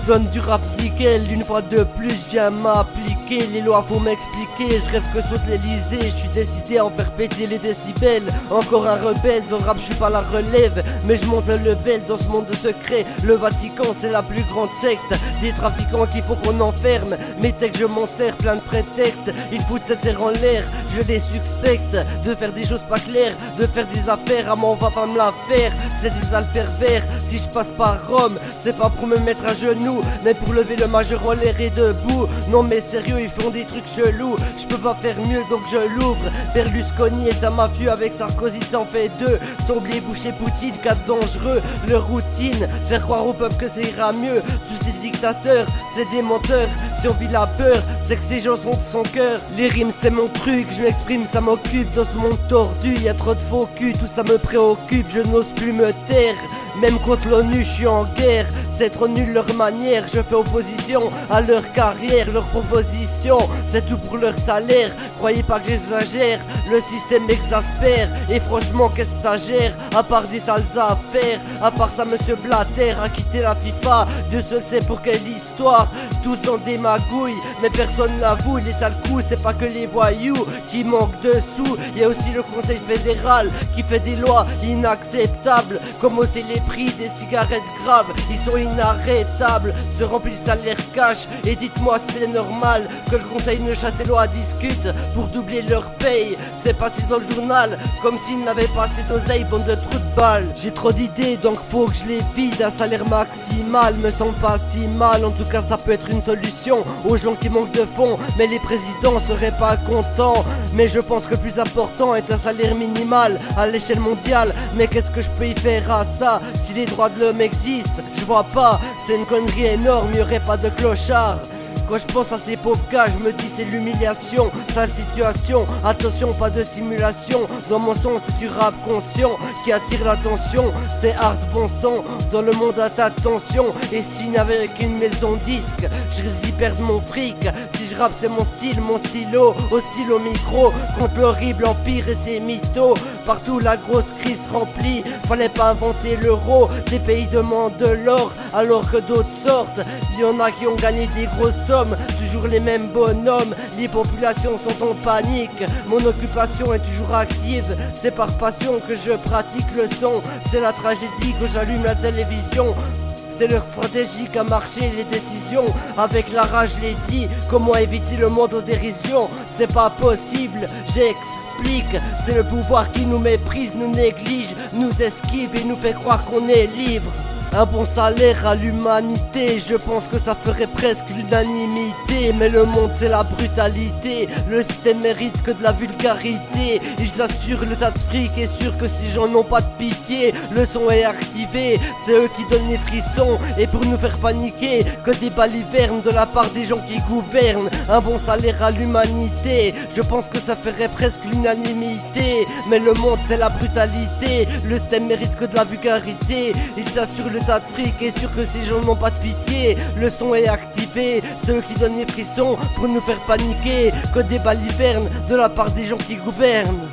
donne du rap nickel, une fois de plus je viens m'appliquer. Les lois faut m'expliquer, je rêve que saute l'Elysée. Je suis décidé à en faire péter les décibels. Encore un rebelle, dans le rap je suis pas la relève, mais je monte le level dans ce monde de secret. Le Vatican c'est la plus grande secte, des trafiquants qu'il faut qu'on enferme. Mes textes je m'en sers, plein de prétextes. Ils foutent cette terre en l'air, je les suspecte de faire des choses pas claires, de faire des affaires, à moi on va pas me la faire. C'est des sales pervers, si je passe par Rome, c'est pas pour me mettre à genoux, mais pour lever le majeur en l'air et debout. Non mais sérieux, ils font des trucs chelous, je peux pas faire mieux donc je l'ouvre. Berlusconi est un mafieux, avec Sarkozy ça en fait deux. Somblier, Boucher, Poutine, quatre dangereux. Leur routine, faire croire au peuple que ça ira mieux. Tous ces dictateurs, c'est des menteurs. Si on vit la peur, c'est que ces gens sont de son cœur. Les rimes c'est mon truc, je m'exprime, ça m'occupe. Dans ce monde tordu, y a trop de faux cul, tout ça me préoccupe, je n'ose plus me taire. Même contre l'ONU, je suis en guerre. C'est trop nul leur manière, je fais opposition à leur carrière, leurs propositions, c'est tout pour leur salaire. Croyez pas que j'exagère, le système exaspère. Et franchement qu'est-ce que ça gère, à part des sales affaires. À part ça monsieur Blatter a quitté la FIFA, Dieu seul sait pour quelle histoire. Tous dans des magouilles, mais personne n'avoue. Les sales coups c'est pas que les voyous qui manquent de sous, y a aussi le conseil fédéral qui fait des lois inacceptables, comme aussi les prix des cigarettes graves, ils sont inarrêtables. Se remplit le salaire cash, et dites-moi si c'est normal que le conseil neuchâtelois discute pour doubler leur paye. C'est passé dans le journal comme s'ils n'avaient pas assez d'oseille, bande de trous de balles. J'ai trop d'idées donc faut que je les vide. Un salaire maximal me semble pas si mal, en tout cas ça peut être une solution aux gens qui manquent de fonds. Mais les présidents seraient pas contents, mais je pense que le plus important est un salaire minimal à l'échelle mondiale. Mais qu'est-ce que je peux y faire à ça si les droits de l'homme existent? Je vois pas, c'est une connerie énorme, y'aurait pas de clochard. Quand je pense à ces pauvres gars, je me dis c'est l'humiliation, sa situation. Attention, pas de simulation, dans mon son c'est du rap conscient qui attire l'attention. C'est hard bon son, dans le monde à ta tension. Et signe avec une maison disque, je risque d'y perdre mon fric. Si je rappe c'est mon style, mon stylo, hostile au micro, contre l'horrible empire et ses mythos. Partout la grosse crise remplie, fallait pas inventer l'euro. Des pays demandent de l'or alors que d'autres sortent. Il y en a qui ont gagné des grosses sommes, toujours les mêmes bonhommes. Les populations sont en panique, mon occupation est toujours active. C'est par passion que je pratique le son, c'est la tragédie que j'allume la télévision. C'est leur stratégie qu'a marché les décisions. Avec la rage les dit, comment éviter le monde en dérision. C'est pas possible, j'explique. C'est le pouvoir qui nous méprise, nous néglige, nous esquive et nous fait croire qu'on est libre. Un bon salaire à l'humanité, je pense que ça ferait presque l'unanimité. Mais le monde c'est la brutalité, le système mérite que de la vulgarité. Ils assurent le tas de fric et sûr que si gens n'ont pas de pitié, le son est activé, c'est eux qui donnent les frissons. Et pour nous faire paniquer, que des balivernes de la part des gens qui gouvernent. Un bon salaire à l'humanité, je pense que ça ferait presque l'unanimité. Mais le monde c'est la brutalité, le système mérite que de la vulgarité. Ils assurent le tas de fric et sûr que ces gens n'ont pas de pitié. Le son est activé, c'est eux qui donnent les frissons pour nous faire paniquer. Que des balivernes de la part des gens qui gouvernent.